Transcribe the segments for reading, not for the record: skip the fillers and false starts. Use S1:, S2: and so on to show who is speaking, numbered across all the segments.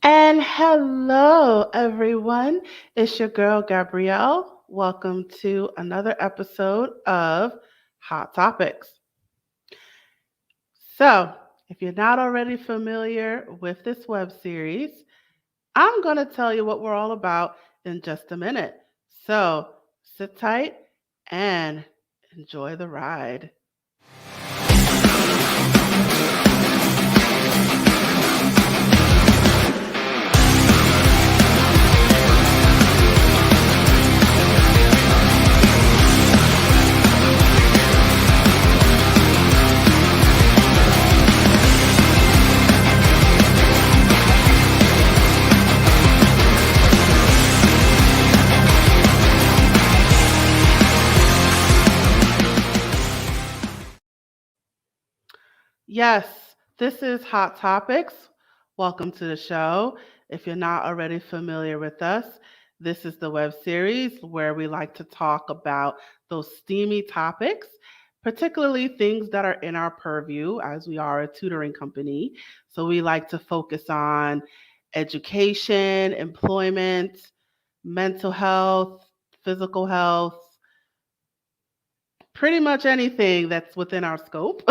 S1: And hello, everyone. It's your girl, Gabrielle. Welcome to another episode of Hot Topics. So, if you're not already familiar with this web series, I'm going to tell you what we're all about in just a minute. So, sit tight and enjoy the ride. Yes, this is Hot Topics. Welcome to the show. If you're not already familiar with us, this is the web series where we like to talk about those steamy topics, particularly things that are in our purview as we are a tutoring company. So we like to focus on education, employment, mental health, physical health, pretty much anything that's within our scope.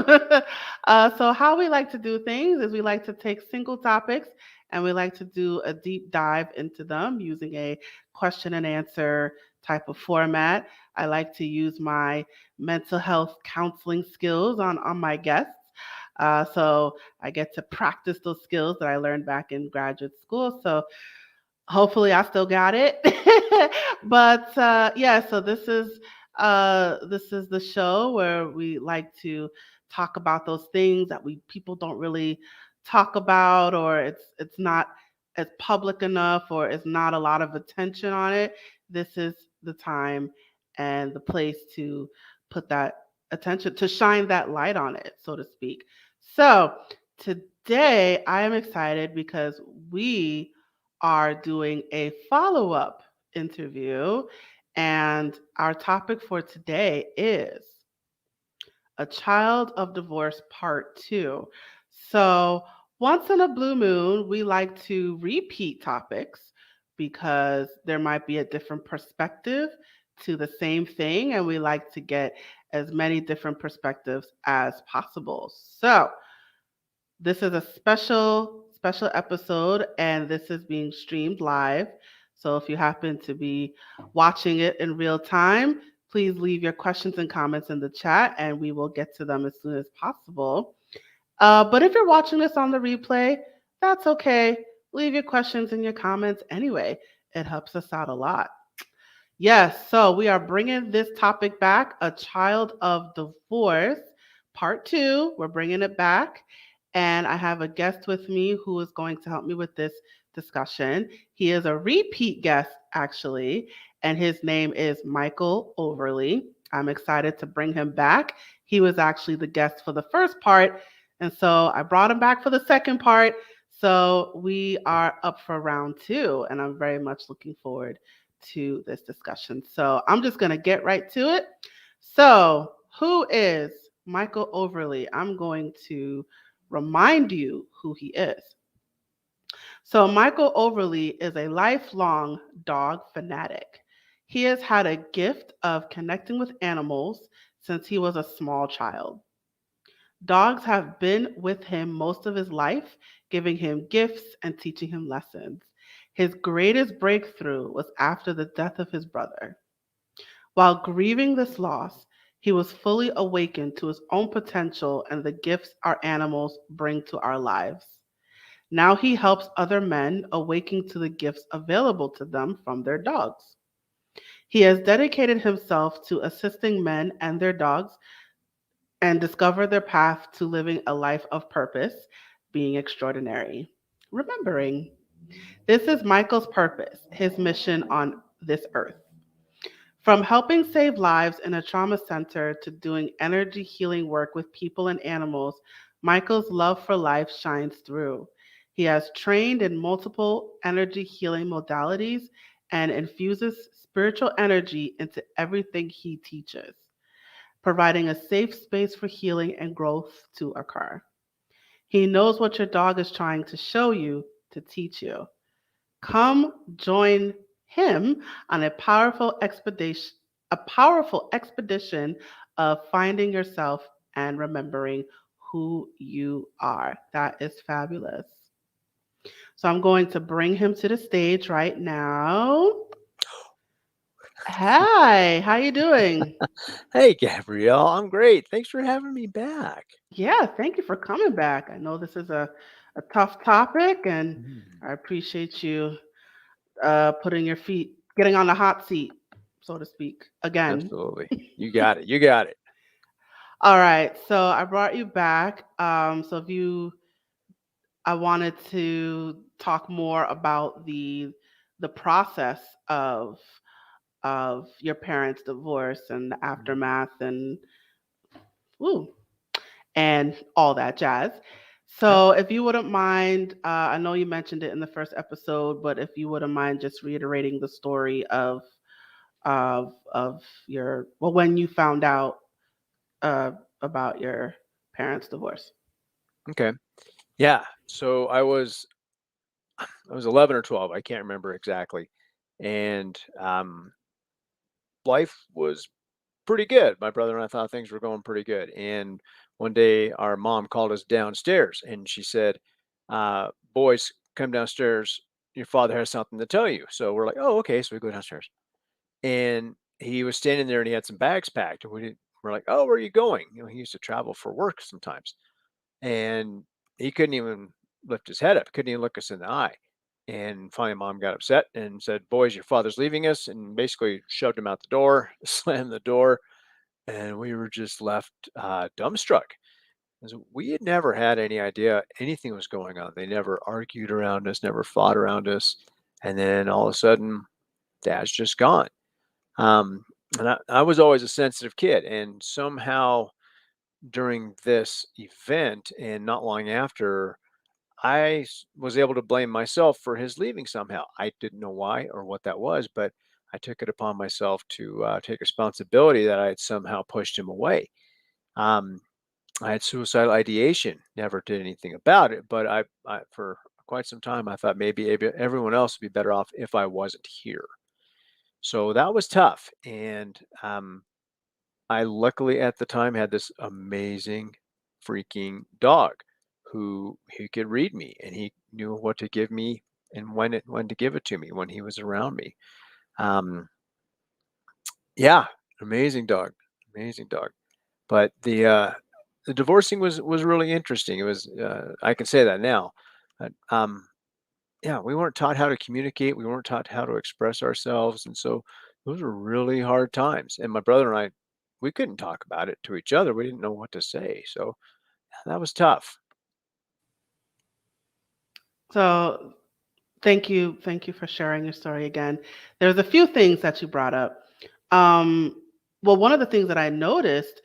S1: So, how we like to do things is we like to take single topics and we like to do a deep dive into them using a question and answer type of format. I like to use my mental health counseling skills on my guests. So I get to practice those skills that I learned back in graduate school. So hopefully I still got it. But yeah, so this is the show where we like to talk about those things that we people don't really talk about, or it's not as public enough, or it's not a lot of attention on it. This is the time and the place to put that attention, to shine that light on it, so to speak. So today I am excited because we are doing a follow up interview. And our topic for today is A Child of Divorce Part 2. So, once in a blue moon, we like to repeat topics because there might be a different perspective to the same thing, and we like to get as many different perspectives as possible. So, this is a special episode, and this is being streamed live. So if you happen to be watching it in real time, please leave your questions and comments in the chat and we will get to them as soon as possible. But if you're watching this on the replay, that's okay. Leave your questions and your comments anyway. It helps us out a lot. Yes, so we are bringing this topic back, A Child of Divorce, part two. We're bringing it back. And I have a guest with me who is going to help me with this discussion. He is a repeat guest, actually, and his name is Michael Overlie. I'm excited to bring him back. He was actually the guest for the first part. And so I brought him back for the second part. So we are up for round two, and I'm very much looking forward to this discussion. So I'm just going to get right to it. So, who is Michael Overlie? I'm going to remind you who he is. So, Michael Overlie is a lifelong dog fanatic. He has had a gift of connecting with animals since he was a small child. Dogs have been with him most of his life, giving him gifts and teaching him lessons. His greatest breakthrough was after the death of his brother. While grieving this loss, he was fully awakened to his own potential and the gifts our animals bring to our lives. Now he helps other men awaken to the gifts available to them from their dogs. He has dedicated himself to assisting men and their dogs and discover their path to living a life of purpose, being extraordinary. Remembering, this is Michael's purpose, his mission on this earth. From helping save lives in a trauma center to doing energy healing work with people and animals, Michael's love for life shines through. He has trained in multiple energy healing modalities and infuses spiritual energy into everything he teaches, providing a safe space for healing and growth to occur. He knows what your dog is trying to show you, to teach you. Come join him on a powerful expedition of finding yourself and remembering who you are. That is fabulous. So I'm going to bring him to the stage right now. Hi, how you doing?
S2: Hey, Gabrielle, I'm great. Thanks for having me back.
S1: Yeah, thank you for coming back. I know this is a tough topic, and
S2: Mm,
S1: I appreciate you putting your feet, getting on the hot seat, so to speak, again.
S2: absolutely. You got it. You got it.
S1: All right, so I brought you back. So if I wanted to talk more about the process of your parents' divorce and the
S2: Mm,
S1: aftermath and ooh, and all that jazz.
S2: okay.
S1: So if you wouldn't mind, I know you mentioned it in the first episode, but if you wouldn't mind just reiterating the story of your when you found out uh, about your parents' divorce.
S2: Okay. Yeah. So I was 11 or 12. I can't remember exactly. And life was pretty good. My brother and I thought things were going pretty good. And one day our mom called us downstairs and she said, boys, come downstairs. Your father has something to tell you. So we're like, oh, okay. So we go downstairs. And he was standing there and he had some bags packed. And we're like, oh, where are you going? He used to travel for work sometimes. And he couldn't even lift his head up, couldn't even look us in the eye. And finally, mom got upset and said, boys, your father's leaving us. And basically shoved him out the door, slammed the door. And we were just left dumbstruck. 'Cause we had never had any idea anything was going on. They never argued around us, never fought around us. And then all of a sudden, dad's just gone. Um, and I was always a sensitive kid, and somehow during this event, and not long after, was able to blame myself for his leaving somehow. I didn't know why or what that was, but I took it upon myself to take responsibility that I had somehow pushed him away. Um, I had suicidal ideation, never did anything about it, but for quite some time, I thought maybe everyone else would be better off if I wasn't here. So that was tough. And I luckily at the time had this amazing freaking dog who he could read me and he knew what to give me and when to give it to me when he was around me. Um, yeah, amazing dog, amazing dog. But the divorcing was really interesting. It was I can say that now. But, yeah, we weren't taught how to communicate. We weren't taught how to express ourselves, and so those were really hard times. And my brother and I, we couldn't talk about it to each other. We didn't know what to say, so that was tough.
S1: So thank you for sharing your story again. There's a few things that you brought up. Um, well, one of the things that I noticed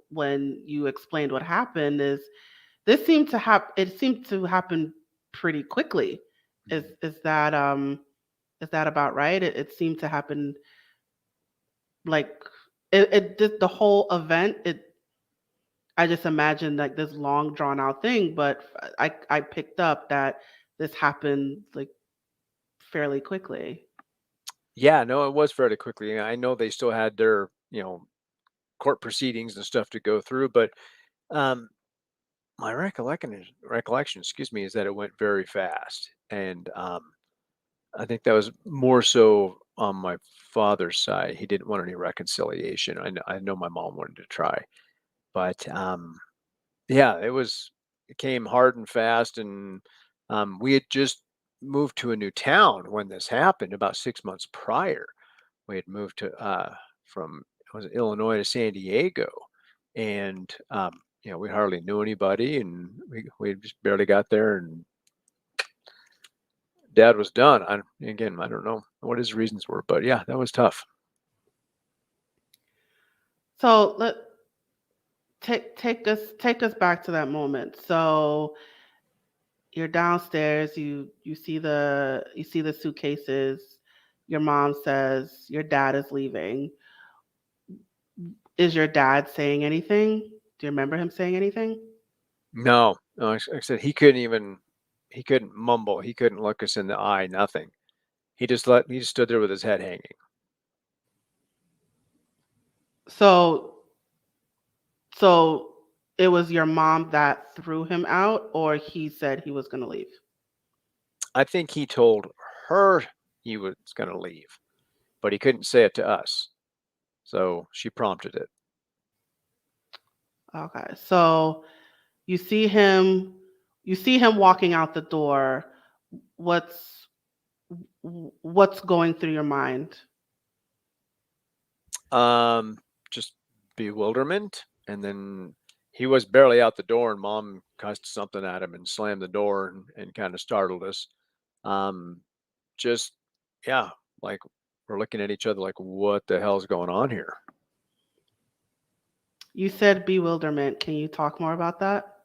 S1: when you explained what happened is this seemed to happen. It seemed to happen pretty quickly. Is
S2: Mhm.
S1: is that um is that about right? It seemed to happen like it did the whole event. It I just imagined like this long drawn out thing, but I picked up that this happened like fairly quickly.
S2: Yeah, no, it was fairly quickly. I know they still had their court proceedings and stuff to go through, but um, my recollection, excuse me, is that it went very fast, and I think that was more so on my father's side. He didn't want any reconciliation. I know my mom wanted to try, but yeah, it came hard and fast, and we had just moved to a new town when this happened about 6 months prior. We had moved to from was it Illinois to San Diego, and we hardly knew anybody, and we just barely got there, and dad was done. I don't know what his reasons were, but yeah, that was tough.
S1: So let take us back to that moment. So you're downstairs, you see the suitcases. Your mom says your dad is leaving. Is your dad saying anything? Do you remember him saying anything?
S2: No, no, like I said, he couldn't even. he couldn't mumble, he couldn't look us in the eye, nothing. He just stood there with his head hanging.
S1: So so it was your mom that threw him out, or he said he was going to leave?
S2: I think he told her he was going to leave, but he couldn't say it to us. So she prompted it.
S1: Okay. So you see him you see him walking out the door. What's what's going through your mind?
S2: Um, just bewilderment, and then he was barely out the door, and mom cussed something at him and slammed the door and kind of startled us. Um, just yeah, like we're looking at each other like, what the hell's going on here?
S1: You said bewilderment. Can you talk more about that?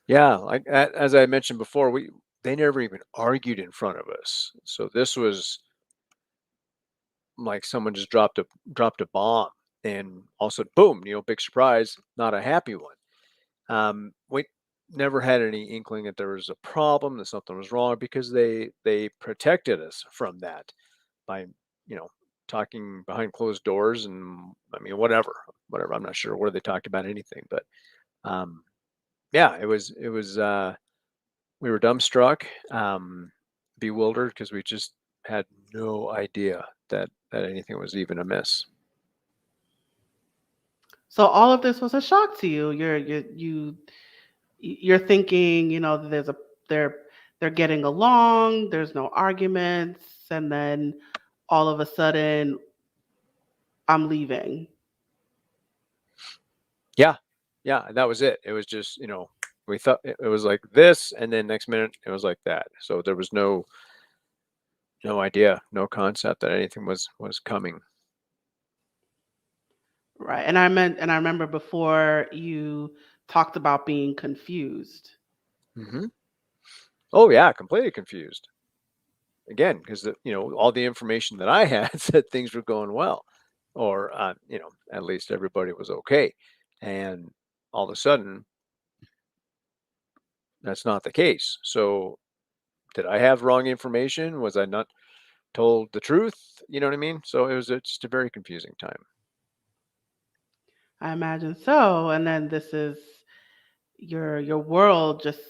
S2: Yeah, like as I mentioned before, we they never even argued in front of us. So this was like someone just dropped a bomb, and also boom, big surprise, not a happy one. We never had any inkling that there was a problem, that something was wrong, because they protected us from that by talking behind closed doors, and I mean whatever. I'm not sure where they talked about anything, but um, yeah, it was we were dumbstruck, bewildered, because we just had no idea that anything was even amiss.
S1: So all of this was a shock to you. You're thinking, that they're they're getting along, there's no arguments, and then all of a sudden I'm leaving.
S2: Yeah, yeah, and that was it. It was just we thought it was like this, and then next minute it was like that. So there was no idea, no concept that anything was coming.
S1: Right. And I remember before you talked about being confused.
S2: Hmm. Oh yeah, completely confused again, because all the information that I had said things were going well, or at least everybody was okay, and all of a sudden that's not the case. So did I have wrong information? Was I not told the truth? You know what I mean? So it was just a very confusing time.
S1: I imagine so. And then this is your world just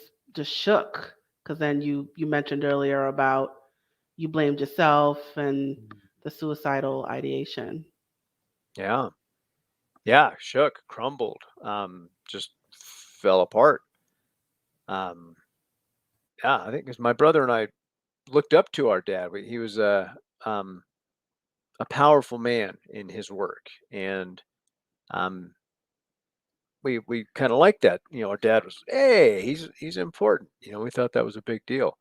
S1: shook because then you mentioned earlier about you blamed yourself and
S2: Mm.
S1: the suicidal ideation.
S2: Yeah. Yeah. Shook, crumbled, just fell apart. Um, yeah. I think because my brother and I looked up to our dad. He was a powerful man in his work. And um, we kind of liked that. Our dad was, hey, he's important. We thought that was a big deal.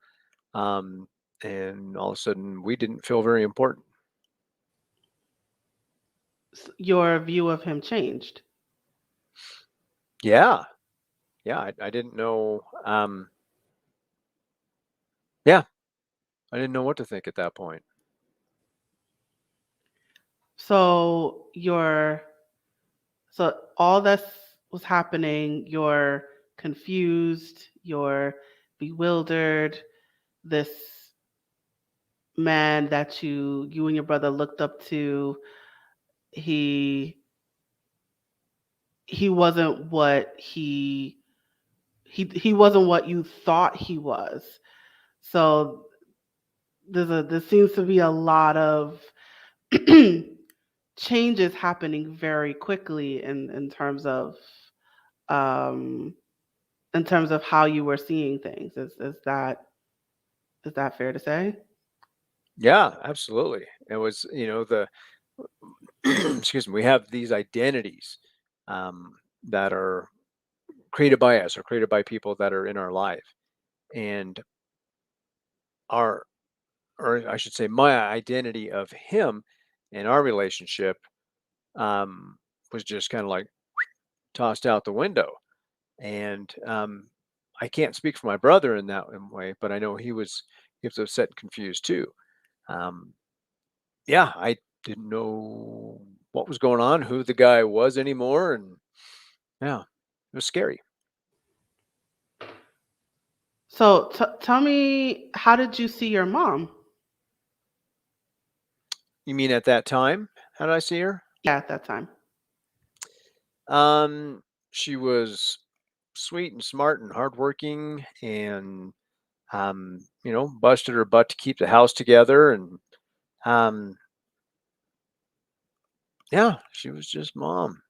S2: Um, and all of a sudden, we didn't feel very important.
S1: Your view of him changed.
S2: Yeah. Yeah. I didn't know. Yeah. I didn't know what to think at that point.
S1: So your so all this was happening, you're confused, you're bewildered. This man that you and your brother looked up to, he he wasn't what he wasn't what you thought he was. So there seems to be a lot of changes happening very quickly um in terms of how you were seeing things. Is that fair to say?
S2: Yeah, absolutely. It was, the excuse me, we have these identities that are created by us or created by people that are in our life. And our, or I should say, my identity of him and our relationship um, was just kind of like tossed out the window. And I can't speak for my brother in that way, but I know he was upset and confused too. Um, yeah, I didn't know what was going on, who the guy was anymore, and yeah, it was scary.
S1: So tell me, how did you see your mom?
S2: You mean at that time? How did I see her?
S1: Yeah, at that time.
S2: She was sweet and smart and hardworking and busted her butt to keep the house together and um yeah, she was just mom.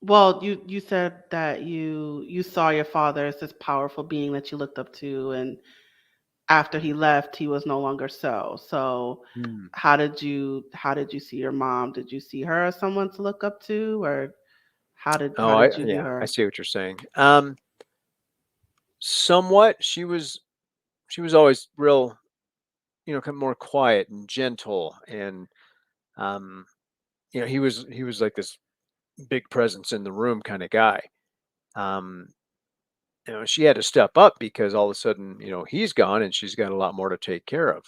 S1: Well, you said that you saw your father as this powerful being that you looked up to, and after he left, he was no longer so. So,
S2: Hmm.
S1: how did you see your mom? Did you see her as someone to look up to, or how
S2: Oh,
S1: did you view
S2: yeah, I
S1: her?
S2: see what you're saying. Somewhat she was always real, kind of more quiet and gentle and um he was like this big presence in the room kind of guy. Um she had to step up because all of a sudden, he's gone and she's got a lot more to take care of.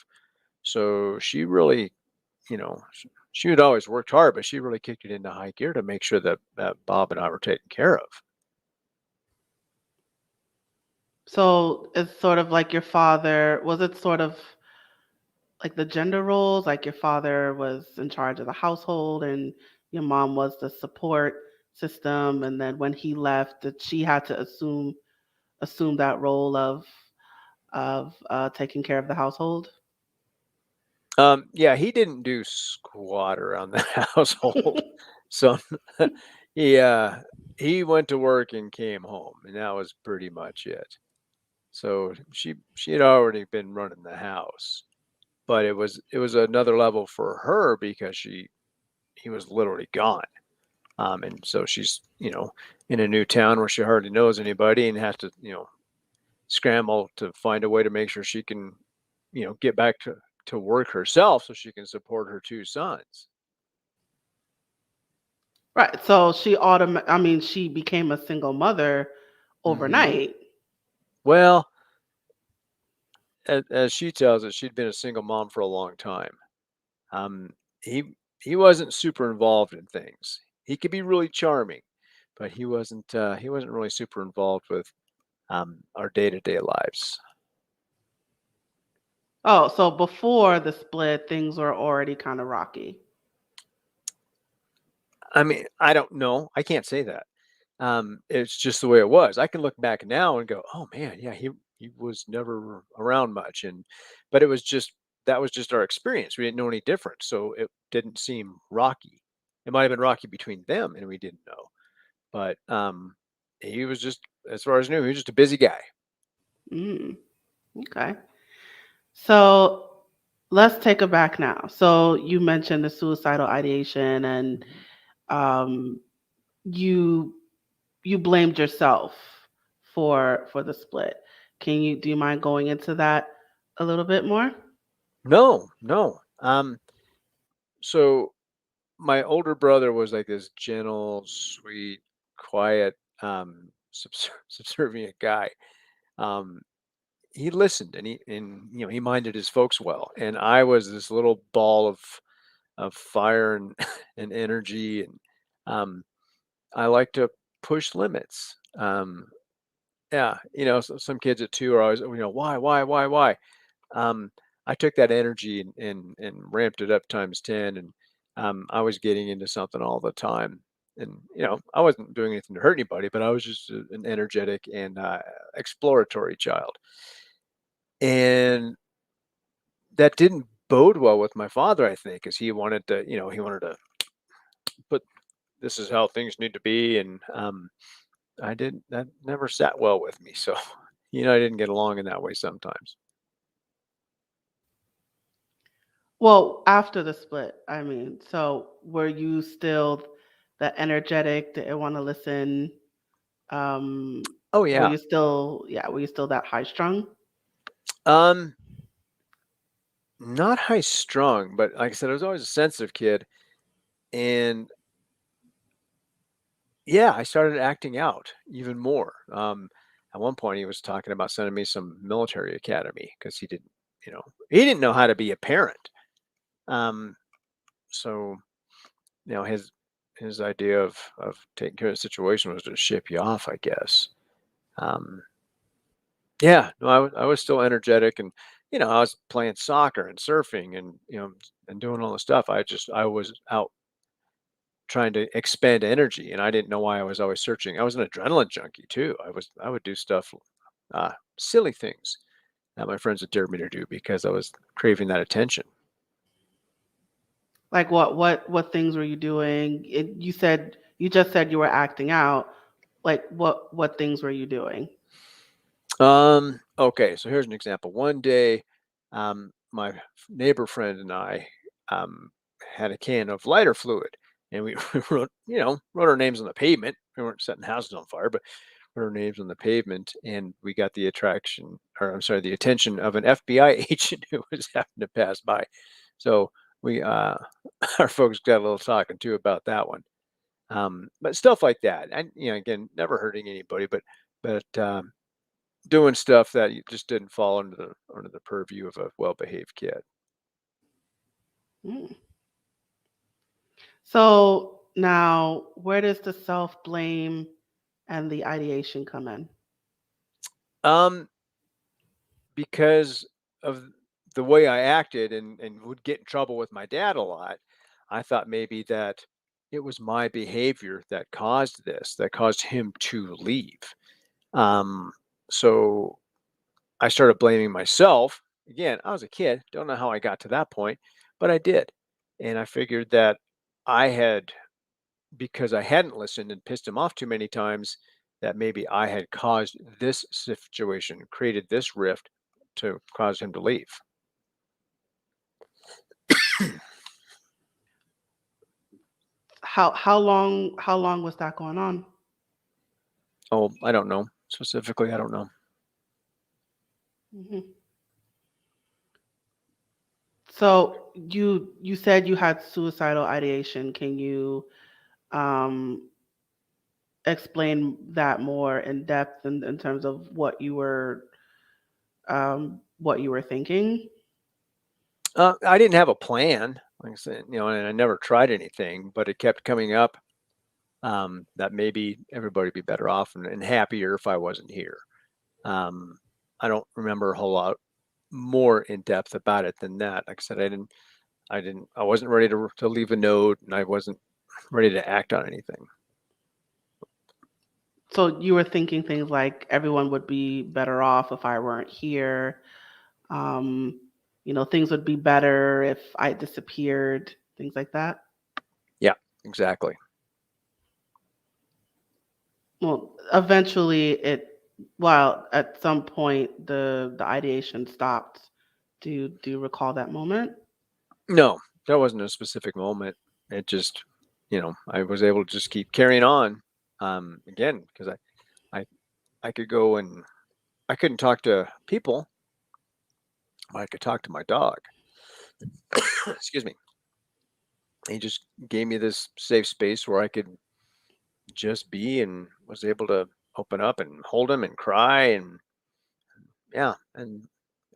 S2: So she really, she had always worked hard, but she really kicked it into high gear to make sure that Bob and I were taken care of.
S1: So it's sort of like your father. Was it sort of like the gender roles? Like your father was in charge of the household, and your mom was the support system. And then when he left, that she had to assume that role of taking care of the household.
S2: Yeah, he didn't do squat around the household. So he uh he went to work and came home, and that was pretty much it. So she had already been running the house, but it was another level for her because he was literally gone. And so she's, in a new town where she hardly knows anybody and has to, scramble to find a way to make sure she can, get back to work herself so she can support her two sons.
S1: Right. So I mean, she became a single mother
S2: Hmm.
S1: overnight.
S2: Well, as she tells us, she'd been a single mom for a long time. Um, he wasn't super involved in things. He could be really charming, but he wasn't really super involved with our day to day lives.
S1: Oh, so before the split, things were already kind of rocky.
S2: I mean, I don't know. I can't say that. It's just the way it was. I can look back now and go, "Oh man, yeah, he was never around much," but it was just that was just our experience. We didn't know any different, so it didn't seem rocky. It might have been rocky between them, and we didn't know. But he was just, as far as I knew, he was just a busy guy.
S1: Mm, okay. So let's take it back now. So you mentioned the suicidal ideation, and
S2: Mhm.
S1: um, you you blamed yourself for the split. Do you mind going into that a little bit more?
S2: No, no. So my older brother was like this gentle, sweet, quiet, subservient guy. Um, he listened and he minded his folks well, and I was this little ball of fire and and energy, and um, I like to push limits. Yeah, so some kids at 2 are always, why? Um, I took that energy and ramped it up times 10, and I was getting into something all the time. And I wasn't doing anything to hurt anybody, but I was just an energetic and exploratory child. And that didn't bode well with my father, I think, because he wanted to put this is how things need to be, and I didn't. That never sat well with me. So, I didn't get along in that way sometimes.
S1: Well, after the split, I mean, so were you still the energetic, didn't want to listen? Um,
S2: Oh
S1: were
S2: yeah.
S1: you still, yeah, were you still that high strung?
S2: Um, Not high strung, but like I said, I was always a sensitive kid, and yeah, I started acting out even more. At one point, he was talking about sending me some military academy because he didn't know how to be a parent. Um, so his idea of taking care of the situation was to ship you off, I guess. Um, yeah, no, I was still energetic, and I was playing soccer and surfing, and and doing all the stuff. I was out trying to expend energy, and I didn't know why I was always searching. I was an adrenaline junkie too. I would do stuff, silly things that my friends would dare me to do because I was craving that attention.
S1: Like what things were you doing? You just said you were acting out. Like what things were you doing?
S2: Okay, so here's an example. One day, my neighbor friend and I had a can of lighter fluid, and we wrote our names on the pavement. We weren't setting houses on fire, but wrote our names on the pavement, and we got the attraction, or I'm sorry, the attention of an FBI agent who was having to pass by. So we, our folks got a little talking too about that one. But stuff like that, and again, never hurting anybody, but doing stuff that you just didn't fall under the purview of a well-behaved kid.
S1: Mm. So now, where does the self blame and the ideation come in?
S2: Um, because of the way I acted and would get in trouble with my dad a lot, I thought maybe that it was my behavior that caused this, that caused him to leave. Um, so I started blaming myself. Again, I was a kid, don't know how I got to that point, but I did. And I figured that I had because I hadn't listened and pissed him off too many times, that maybe I had caused this situation, created this rift to cause him to leave.
S1: How long was that going on?
S2: Oh, I don't know. Specifically, I don't know.
S1: Hmm. So you said you had suicidal ideation. Can you um, explain that more in depth in terms of what you were thinking?
S2: I didn't have a plan, like I said, and I never tried anything, but it kept coming up that maybe everybody would be better off and happier if I wasn't here. Um, I don't remember a whole lot more in depth about it than that. Like I said, I wasn't ready to leave a note, and I wasn't ready to act on anything.
S1: So you were thinking things like everyone would be better off if I weren't here. Um, things would be better if I disappeared. Things like that.
S2: Yeah, exactly.
S1: Well, eventually well, at some point the ideation stopped. Do you recall that moment?
S2: No, that wasn't a specific moment. It just, I was able to just keep carrying on. Again, because I, I could go and I couldn't talk to people, but I could talk to my dog. Excuse me. He just gave me this safe space where I could just be and was able to open up and hold him and cry and yeah. And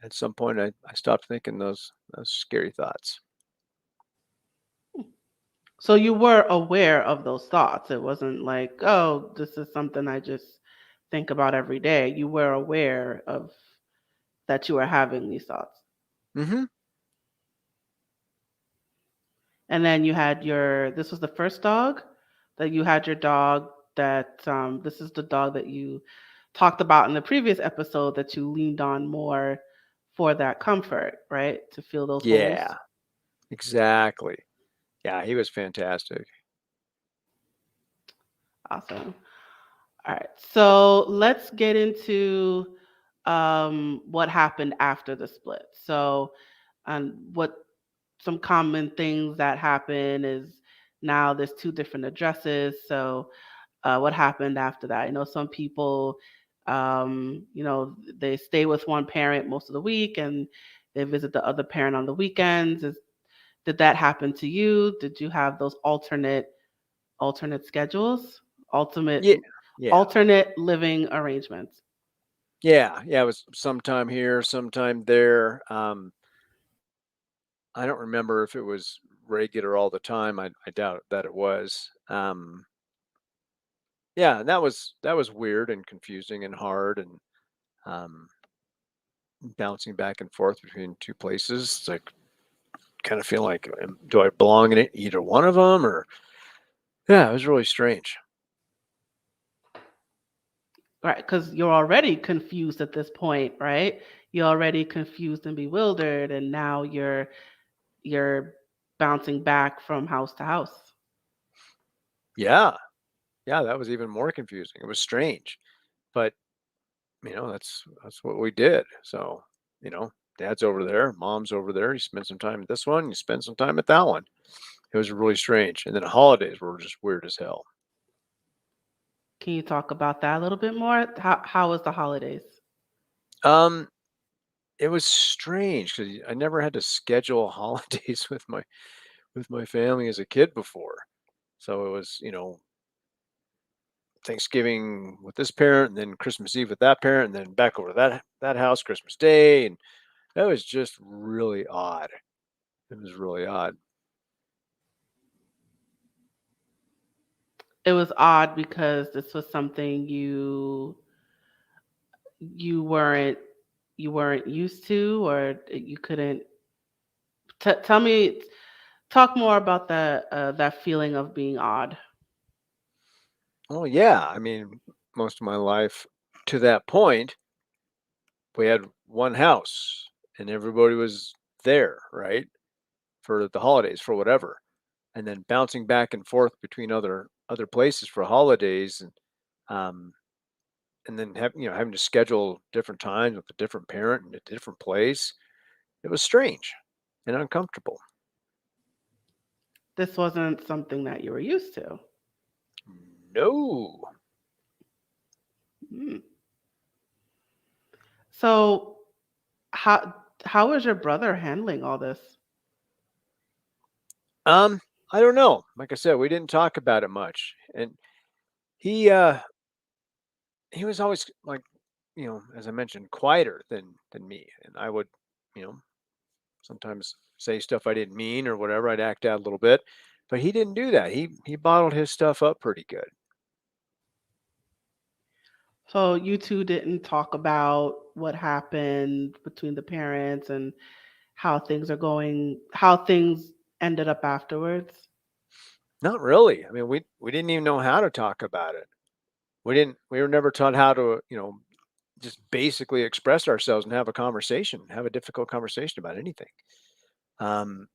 S2: at some point, I stopped thinking those scary thoughts.
S1: So you were aware of those thoughts. It wasn't like, oh, this is something I just think about every day. You were aware of that you were having these thoughts.
S2: Hmm.
S1: And then you had this was the first dog that you had your dog that this is the dog that you talked about in the previous episode that you leaned on more for that comfort, right? To feel those
S2: Yeah,
S1: holes.
S2: exactly. Yeah, he was fantastic.
S1: Awesome. All right. So let's get into what happened after the split. So, what some common things that happen is now there's two different addresses. So, what happened after that? Some people, they stay with one parent most of the week and they visit the other parent on the weekends. Did that happen to you? Did you have those alternate schedules, ultimate
S2: Yeah, yeah,
S1: alternate living arrangements?
S2: yeah. It was sometime here, sometime there. I don't remember if it was regular all the time. I doubt that it was. yeah, and that was weird and confusing and hard and um, bouncing back and forth between two places. It's like kind of feel like, do I belong in either one of them? Or yeah, it was really strange.
S1: Right, because you're already confused at this point, right? You're already confused and bewildered, and now you're bouncing back from house to house.
S2: Yeah, yeah, that was even more confusing. It was strange, but that's what we did. So dad's over there, mom's over there. You spend some time at this one, you spend some time at that one. It was really strange. And then holidays were just weird as hell.
S1: Can you talk about that a little bit more? How was the holidays?
S2: Um, it was strange because I never had to schedule holidays with my family as a kid before. So it was, Thanksgiving with this parent, and then Christmas Eve with that parent, and then back over to that house Christmas Day, and that was just really odd. It was really odd.
S1: It was odd because this was something you weren't you weren't used to, or you couldn't tell me. Talk more about that feeling of being odd.
S2: Oh yeah, I mean, most of my life to that point, we had one house, and everybody was there, right, for the holidays, for whatever, and then bouncing back and forth between other places for holidays, um, and then having to schedule different times with a different parent in a different place. It was strange and uncomfortable.
S1: This wasn't something that you were used to.
S2: No.
S1: Mm. So how is your brother handling all this?
S2: Um, I don't know. Like I said, we didn't talk about it much. And he he was always like, as I mentioned, quieter than me. And I would, you know, sometimes say stuff I didn't mean or whatever. I'd act out a little bit. But he didn't do that. He bottled his stuff up pretty good.
S1: So you two didn't talk about what happened between the parents and how things are going, how things ended up afterwards.
S2: Not really. I mean, we didn't even know how to talk about it. We were never taught how to, just basically express ourselves and have a conversation, have a difficult conversation about anything. Um,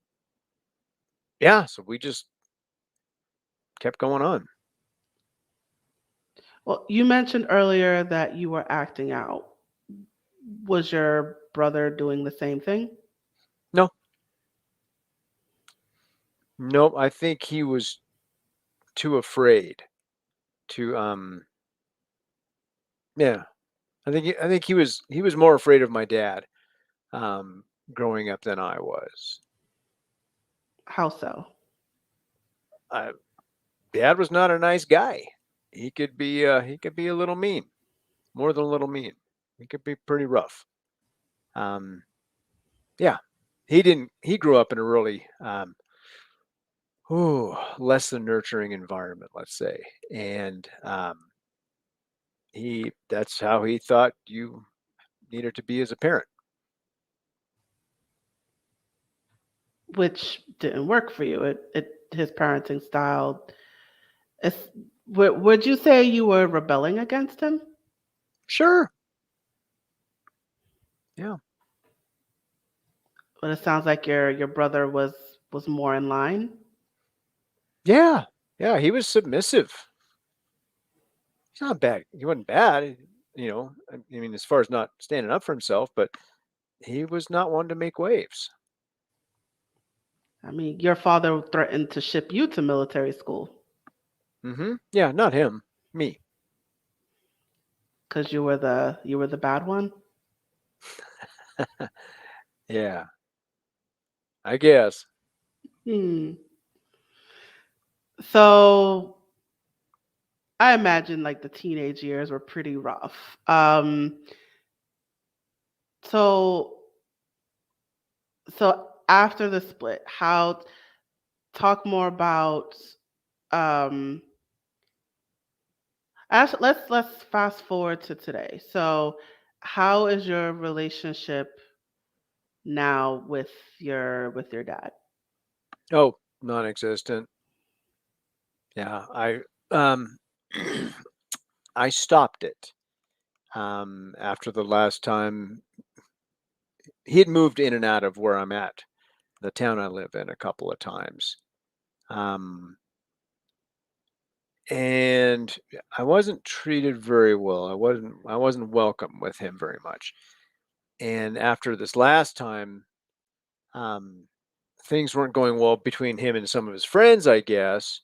S2: yeah, so we just kept going on.
S1: Well, you mentioned earlier that you were acting out. Was your brother doing the same thing?
S2: No, nope. I think he was too afraid to. Yeah, I think he was more afraid of my dad growing up than I was.
S1: How so?
S2: I, Dad was not a nice guy. He could be a little mean, more than a little mean. He could be pretty rough. Um, yeah, he didn't. He grew up in a really less than nurturing environment, let's say, and he that's how he thought you needed to be as a parent.
S1: Which didn't work for you. It his parenting style. It's, would you say you were rebelling against him?
S2: Sure. Yeah.
S1: But it sounds like your brother was more in line.
S2: Yeah. Yeah. He was submissive. He's not bad. He wasn't bad. I mean, as far as not standing up for himself, but he was not one to make waves.
S1: I mean, your father threatened to ship you to military school
S2: Yeah. Not him. Me.
S1: because you were the bad one.
S2: Yeah. I guess.
S1: Hmm. So I imagine like the teenage years were pretty rough. So after the split, how talk more about um Let's fast forward to today. So, how is your relationship now with your dad?
S2: Oh, non-existent. Yeah, um I stopped it after the last time he had moved in and out of where I'm at, the town I live in, a couple of times. Um, and I wasn't treated very well. I wasn't welcome with him very much. And after this last time, um, things weren't going well between him and some of his friends, I guess.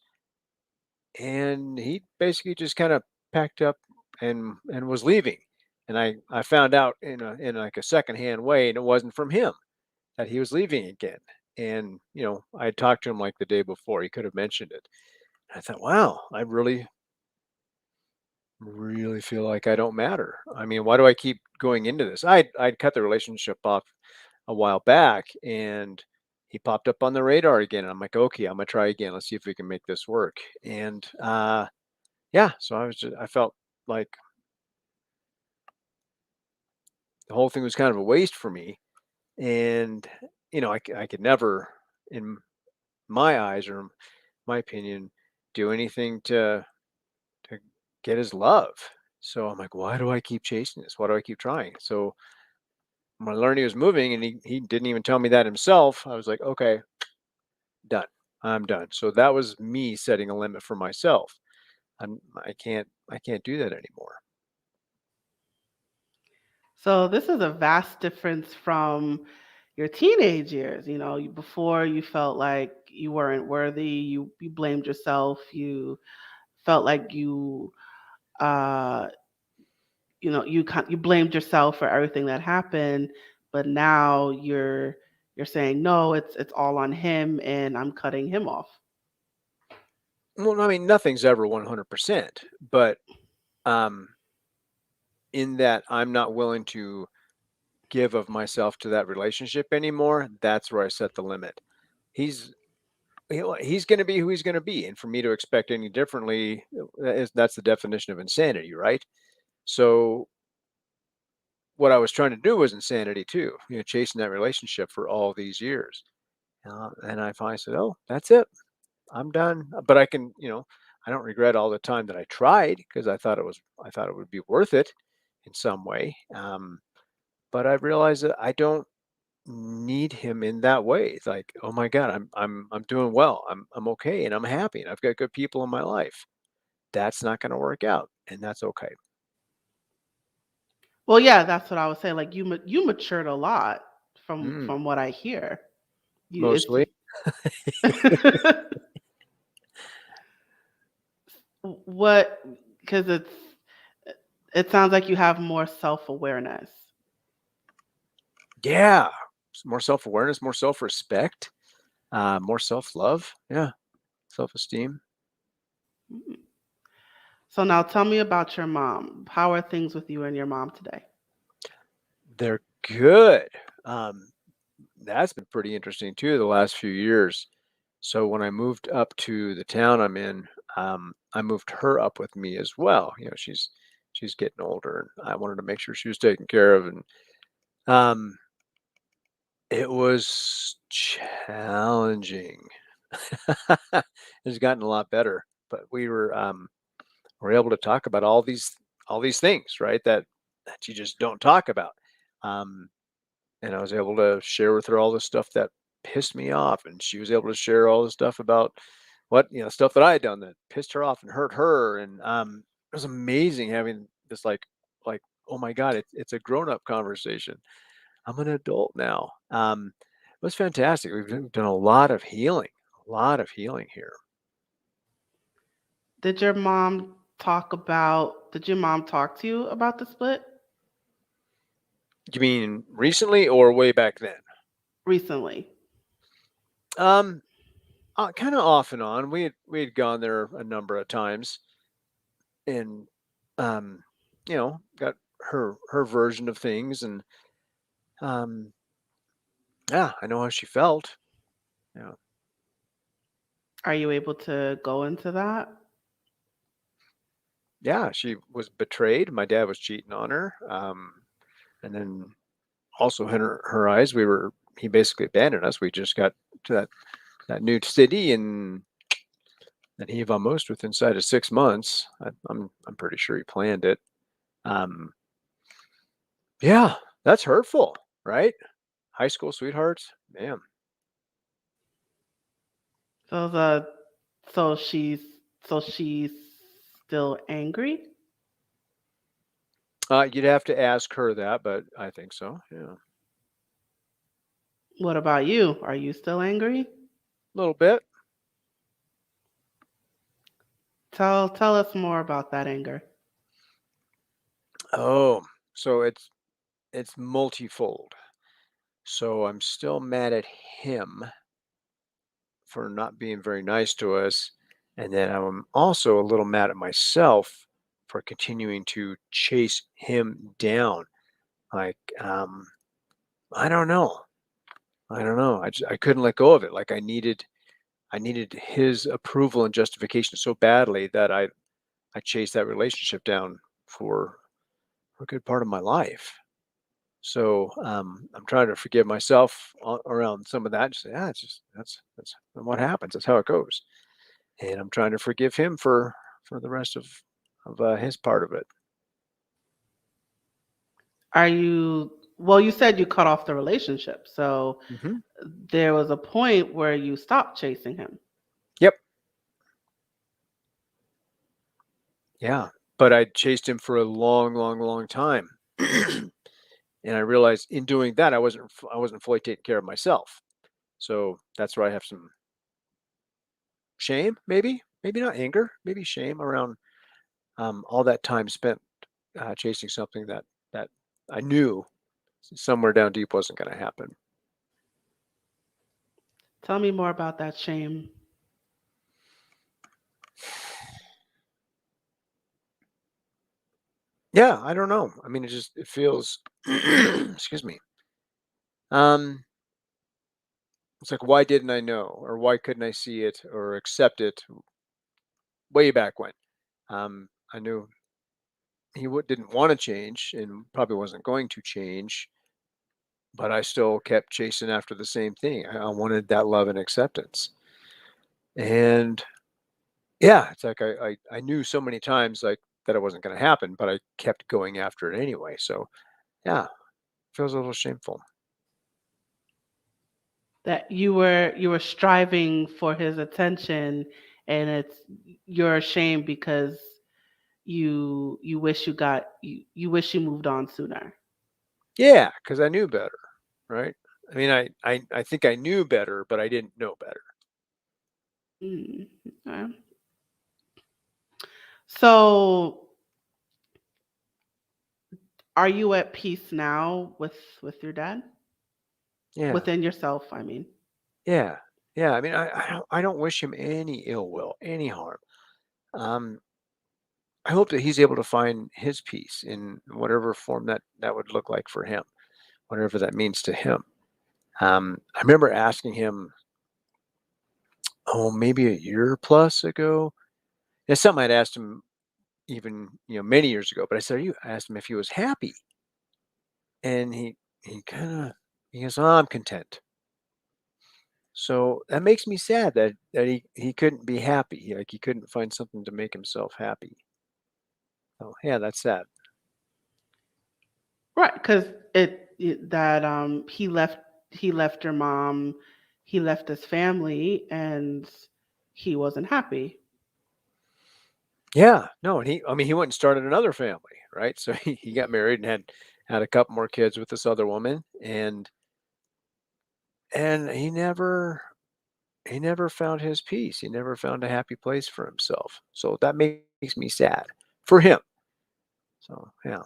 S2: And he basically just kind of packed up and was leaving. And I found out in like a secondhand way, and it wasn't from him that he was leaving again. And I had talked to him like the day before. He could have mentioned it. I thought, wow, I really, really feel like I don't matter. I mean, why do I keep going into this? I'd cut the relationship off a while back, and he popped up on the radar again. And I'm like, okay, I'm gonna try again. Let's see if we can make this work. And yeah, so I felt like the whole thing was kind of a waste for me. And I could never, in my eyes or my opinion, do anything to get his love. So I'm like, why do I keep chasing this? Why do I keep trying? So when I learned he was moving and he didn't even tell me that himself, I was like, okay, done. I'm done. So that was me setting a limit for myself. I can't do that anymore.
S1: So this is a vast difference from your teenage years. Before you felt like you weren't worthy, you blamed yourself, you felt like uh you blamed yourself for everything that happened, but now you're saying no, it's all on him and I'm cutting him off.
S2: Well, I mean, nothing's ever 100%, but um, in that I'm not willing to give of myself to that relationship anymore, that's where I set the limit. He's he's going to be who he's going to be, and for me to expect any differently, that's the definition of insanity, right? So what I was trying to do was insanity too, chasing that relationship for all these years. And I finally said, "Oh, that's it. I'm done." But I don't regret all the time that I tried because I thought it would be worth it in some way. But I realized that I don't need him in that way. It's like, oh my God, I'm doing well. I'm okay, and I'm happy, and I've got good people in my life. That's not going to work out, and that's okay.
S1: Well, yeah, that's what I was saying. Like you matured a lot from
S2: Mm,
S1: from what I hear. You it's
S2: mostly.
S1: what because it sounds like you have more self-awareness.
S2: Yeah. More self-awareness, more self-respect, more self-love. Yeah. Self-esteem.
S1: Mm. So now tell me about your mom. How are things with you and your mom today?
S2: They're good. Um, that's been pretty interesting too the last few years. So when I moved up to the town I'm in, I moved her up with me as well. She's getting older, and I wanted to make sure she was taken care of. And um, it was challenging. It's gotten a lot better, but we're able to talk about all these things, right? That you just don't talk about. Um, and I was able to share with her all the stuff that pissed me off, and she was able to share all the stuff about stuff that I had done that pissed her off and hurt her, and it was amazing having this like oh my god, it's a grown up conversation. I'm an adult now. It was fantastic. We've done a lot of healing here.
S1: Did your mom talk to you about the split
S2: You mean recently or way back then?
S1: recently?
S2: Um, kind of off and on. We had gone there a number of times, and um, got her version of things, and um, yeah, I know how she felt. Yeah,
S1: Are you able to go into that?
S2: yeah, she was betrayed. My dad was cheating on her. And then also in her eyes, he basically abandoned us. We just got to that new city, and then he vamoosed with inside of 6 months. I'm pretty sure he planned it. Um, yeah, that's hurtful, right? High school sweethearts, man.
S1: So the so she's still angry.
S2: You'd have to ask her that, but I think so. Yeah, a
S1: What about you? Are you still angry?
S2: little bit.
S1: Tell us more about that anger.
S2: Oh, so it's multifold. So I'm still mad at him for not being very nice to us. And then I'm also a little mad at myself for continuing to chase him down. Like, I don't know. I don't know. I couldn't let go of it. Like I needed his approval and justification so badly that I chased that relationship down for a good part of my life. So I'm trying to forgive myself around some of that. Just say, yeah, it's just that's what happens. That's how it goes. And I'm trying to forgive him for the rest of his part of it.
S1: Are you well, you said you cut off the relationship. So
S2: Hmm.
S1: there was a point where you stopped chasing him.
S2: Yep. Yeah. But I chased him for a long, long, long time, and I realized in doing that I wasn't fully taking care of myself. So that's where I have some shame, maybe not anger, maybe shame around all that time spent chasing something that I knew somewhere down deep wasn't going to happen.
S1: Tell me more about that shame.
S2: Yeah, I don't know. I mean, it feels. Excuse me. Um, it's like, why didn't I know, or why couldn't I see it or accept it way back when? I knew didn't want to change and probably wasn't going to change, but I still kept chasing after the same thing. I wanted that love and acceptance, and yeah, it's like I knew so many times like that it wasn't going to happen, but I kept going after it anyway. So yeah, feels a little shameful.
S1: That you were striving for his attention, and you're ashamed because you wish you wish you moved on sooner.
S2: Yeah, because I knew better, right? I mean, I think I knew better, but I didn't know better.
S1: Mm, okay. So are you at peace now with your dad?
S2: Yeah,
S1: Within yourself, I mean.
S2: yeah, yeah. I mean, I don't wish him any ill will, any harm. Um, I hope that he's able to find his peace in whatever form that would look like for him, whatever that means to him. I remember asking him, oh, maybe a year plus ago. It's something I'd asked him even many years ago, but I asked him if he was happy, and he kind of he goes, oh, I'm content. So that makes me sad that he couldn't be happy. Like he couldn't find something to make himself happy. Oh yeah, that's sad.
S1: Right, because that he left your mom, he left his family, and he wasn't happy.
S2: Yeah, no, and I mean, he went and started another family, right? So he got married and had a couple more kids with this other woman, and he never found his peace. He never found a happy place for himself. So that makes me sad for him. So yeah,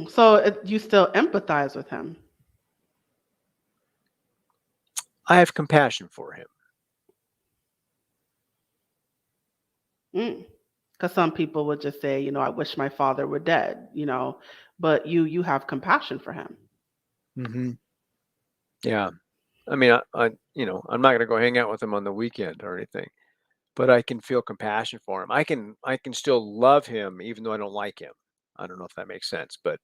S1: So you still empathize with him.
S2: I have compassion for him.
S1: Because some people would just say, I wish my father were dead, but you have compassion for him.
S2: Hmm. Yeah, I mean, I'm not going to go hang out with him on the weekend or anything. but I can feel compassion for him. I can still love him even though I don't like him. I don't know if that makes sense, but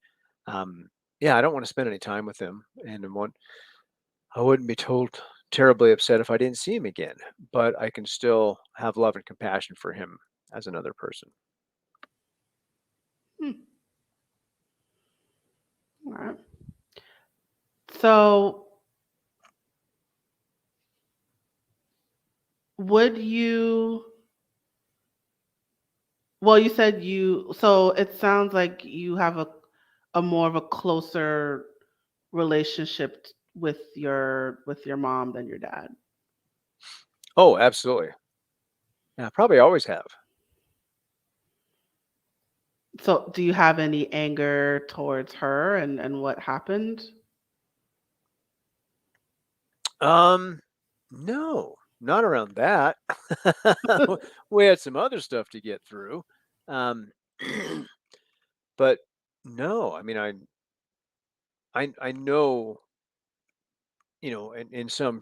S2: um, yeah, I don't want to spend any time with him, and I wouldn't be told terribly upset if I didn't see him again. But I can still have love and compassion for him as another person.
S1: Hmm. All right. So, would you? Well, you said you. So it sounds like you have a more of a closer relationship with your mom than your dad.
S2: Oh, absolutely. Yeah, probably always have.
S1: So, do you have any anger towards her and what happened?
S2: Um, no, not around that. We had some other stuff to get through. Um, but no, I mean, I know, in some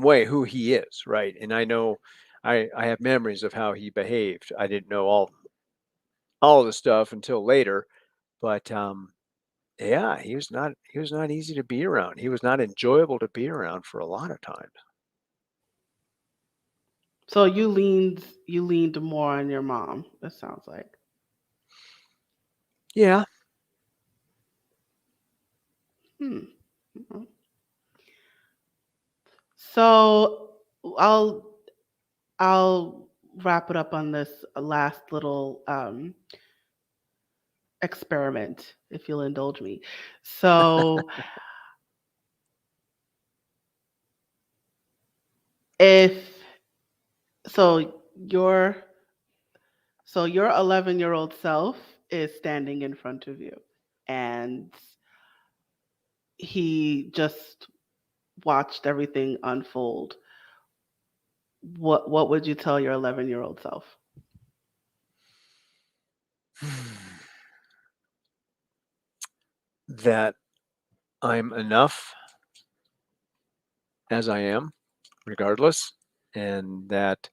S2: way who he is, right? And I know I have memories of how he behaved. I didn't know all of the stuff until later, but yeah, he was not easy to be around. He was not enjoyable to be around for a lot of times.
S1: So you leaned more on your mom. It sounds like.
S2: Yeah.
S1: Hmm. So I'll I'll wrap it up on this last little experiment, if you'll indulge me. So if so your so your 11-year-old self is standing in front of you and he just watched everything unfold. What would you tell your 11-year-old self?
S2: That I'm enough as I am, regardless, and that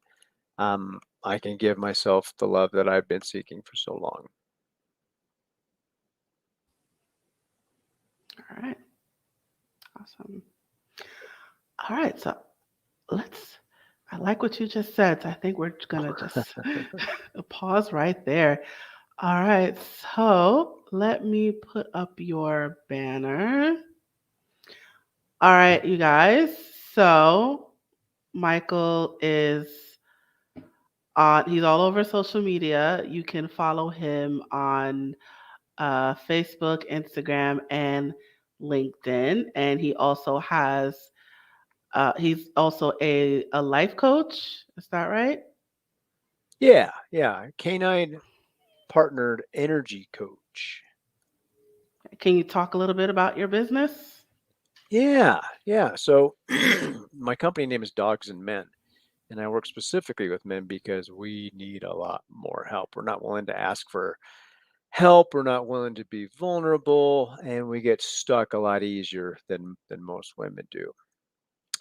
S2: I can give myself the love that I've been seeking for so long.
S1: All right. Awesome. All right. So let's I like what you just said. So I think we're gonna just pause right there. All right, so let me put up your banner. All right, you guys. So Michael is he's all over social media. You can follow him on Facebook, Instagram, and LinkedIn. And he's also a life coach. Is that right?
S2: Yeah, yeah. Canine partnered energy coach.
S1: Can you talk a little bit about your business?
S2: Yeah, yeah. So my company name is Dogs and Men, and I work specifically with men because we need a lot more help. We're not willing to ask for help. We're not willing to be vulnerable, and we get stuck a lot easier than most women do.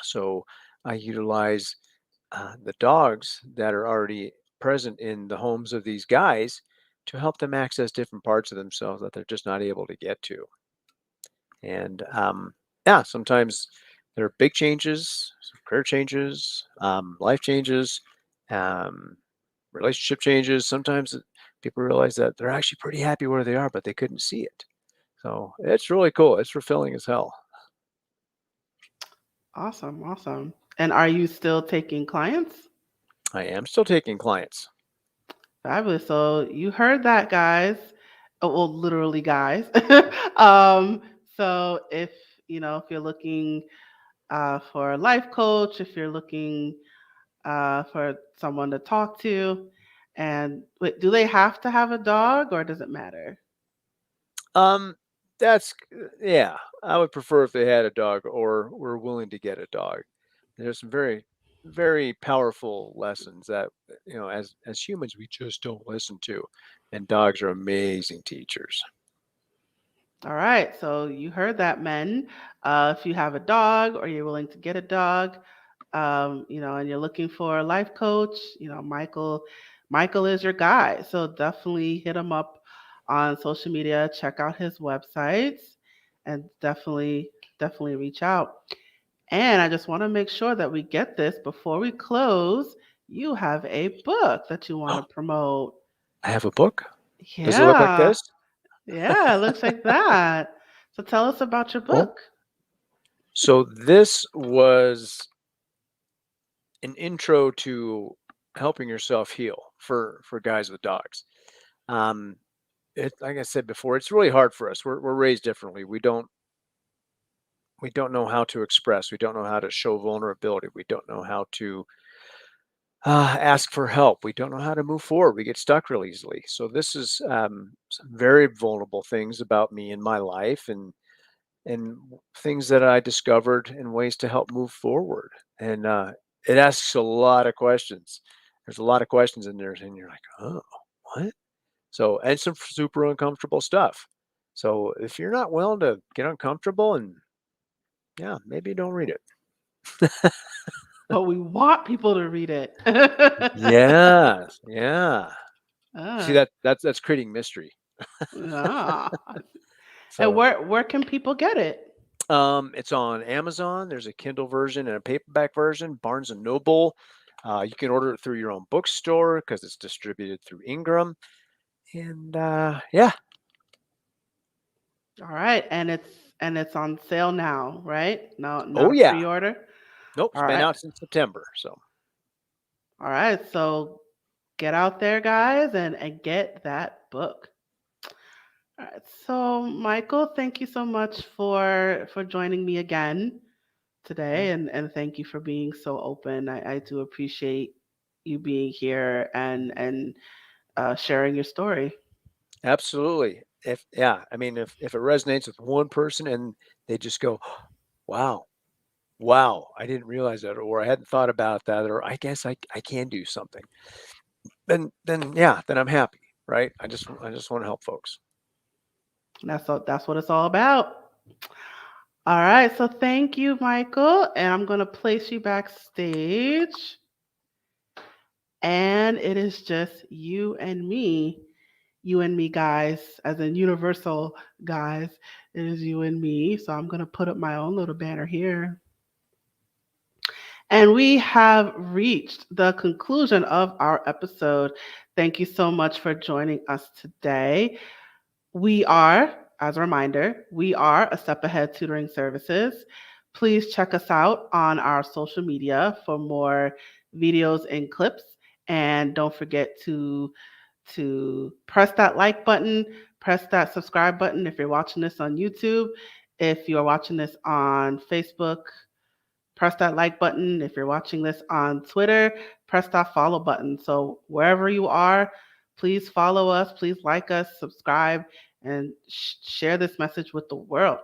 S2: So I utilize the dogs that are already present in the homes of these guys to help them access different parts of themselves that they're just not able to get to. And yeah, sometimes there are big changes, some career changes, life changes, um, relationship changes. Sometimes people realize that they're actually pretty happy where they are, but they couldn't see it. So it's really cool. It's fulfilling as hell.
S1: Awesome, awesome. And are you still taking clients?
S2: I am still taking clients.
S1: Fabulous. So you heard that, guys. Well, literally, guys. um, so if you're looking for a life coach, if you're looking for someone to talk to, and wait, do they have to have a dog, or does it matter?
S2: Um, that's yeah. I would prefer if they had a dog or were willing to get a dog. There's some very, very powerful lessons that as humans we just don't listen to, and dogs are amazing teachers.
S1: All right. So you heard that, men. If you have a dog or you're willing to get a dog, and you're looking for a life coach, Michael is your guy. So definitely hit him up on social media, check out his websites, and definitely reach out. And I just want to make sure that we get this before we close. You have a book that you want to
S2: Oh,
S1: promote.
S2: I have a book. Does it look like
S1: Yeah.
S2: this?
S1: Yeah, it looks like that. So tell us about your
S2: Cool.
S1: book.
S2: So this was an intro to helping yourself heal for guys with dogs. Um, like I said before, it's really hard for us. We're raised differently. We don't know how to express. We don't know how to show vulnerability. We don't know how to ask for help. We don't know how to move forward. We get stuck real easily. So this is some very vulnerable things about me in my life, and things that I discovered and ways to help move forward. And it asks a lot of questions. There's a lot of questions in there, and you're like, oh, what? So, and some super uncomfortable stuff. So, if you're not willing to get uncomfortable, and yeah, maybe don't read it.
S1: But we want people to read it.
S2: Yeah, yeah. See,
S1: Ah,
S2: that's creating mystery.
S1: yeah. And
S2: So,
S1: where can people get it?
S2: it's on Amazon. There's a Kindle version and a paperback version. Barnes and Noble. You can order it through your own bookstore because it's distributed through Ingram. And yeah.
S1: All right, and it's on sale now, right? No,
S2: Oh
S1: not a
S2: yeah.
S1: pre-order.
S2: Nope. It's
S1: All
S2: been
S1: right.
S2: out since September. So
S1: All right. So get out there, guys, and get that book. All right. So Michael, thank you so much for joining me again
S2: mm,
S1: today, and thank you for being so open. I do appreciate you being here and sharing your story.
S2: absolutely. If yeah, I mean, if it resonates with one person and they just go, wow, wow, I didn't realize that, or I hadn't thought about that, or I guess I can do something. Then yeah, then I'm happy, right? I just want to help folks.
S1: That's what it's all about. All right. So thank you, Michael, and I'm gonna place you backstage. And it is just you and me, guys, as in universal guys. It is you and me. So I'm going to put up my own little banner here. And we have reached the conclusion of our episode. Thank you so much for joining us today. We are, as a reminder, we are a Step Ahead Tutoring Services. Please check us out on our social media for more videos and clips. And don't forget to press that like button, press that subscribe button if you're watching this on YouTube. If you're watching this on Facebook, press that like button. If you're watching this on Twitter, press that follow button. So wherever you are, please follow us, please like us, subscribe, and share this message with the world.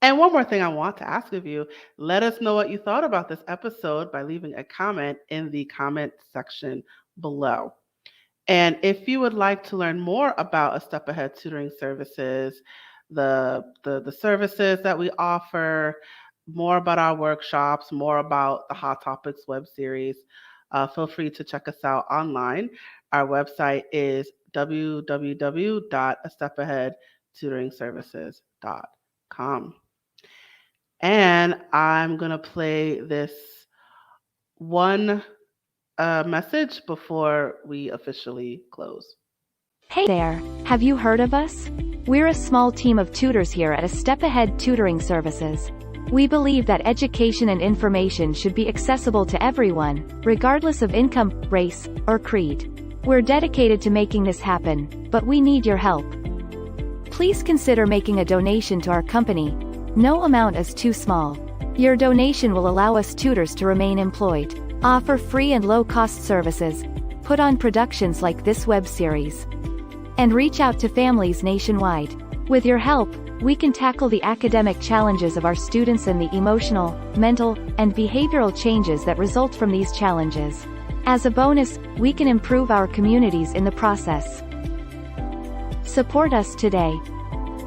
S1: And one more thing I want to ask of you, let us know what you thought about this episode by leaving a comment in the comment section below. And if you would like to learn more about A Step Ahead Tutoring Services, the services that we offer, more about our workshops, more about the Hot Topics web series, feel free to check us out online. Our website is www.astepaheadtutoringservices.com. And I'm going to play this one message before we officially close.
S3: Hey there, have you heard of us? We're a small team of tutors here at A Step Ahead Tutoring Services. We believe that education and information should be accessible to everyone, regardless of income, race, or creed. We're dedicated to making this happen, but we need your help. Please consider making a donation to our company. No amount is too small. Your donation will allow us tutors to remain employed, offer free and low-cost services, put on productions like this web series, and reach out to families nationwide. With your help, we can tackle the academic challenges of our students and the emotional, mental, and behavioral changes that result from these challenges. As a bonus, we can improve our communities in the process. Support us today.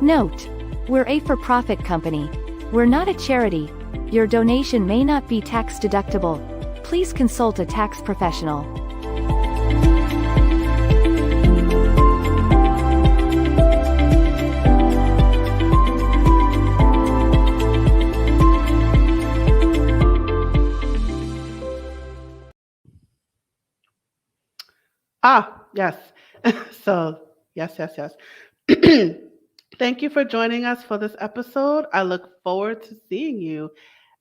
S3: Note: we're a for-profit company. We're not a charity. Your donation may not be tax deductible. Please consult a tax professional.
S1: Yes. So, yes, yes, yes. Thank you for joining us for this episode. I look forward to seeing you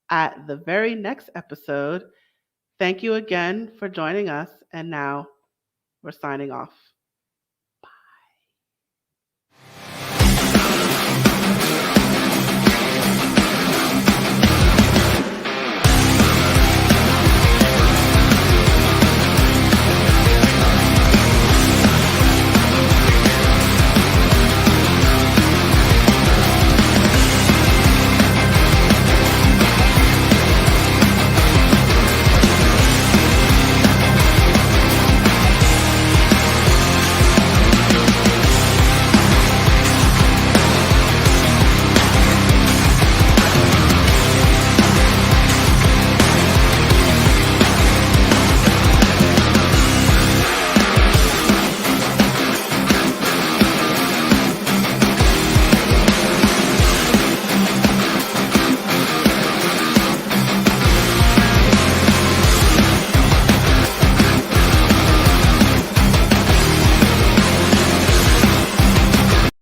S1: at the very next episode. Thank you again for joining us. And now we're signing off.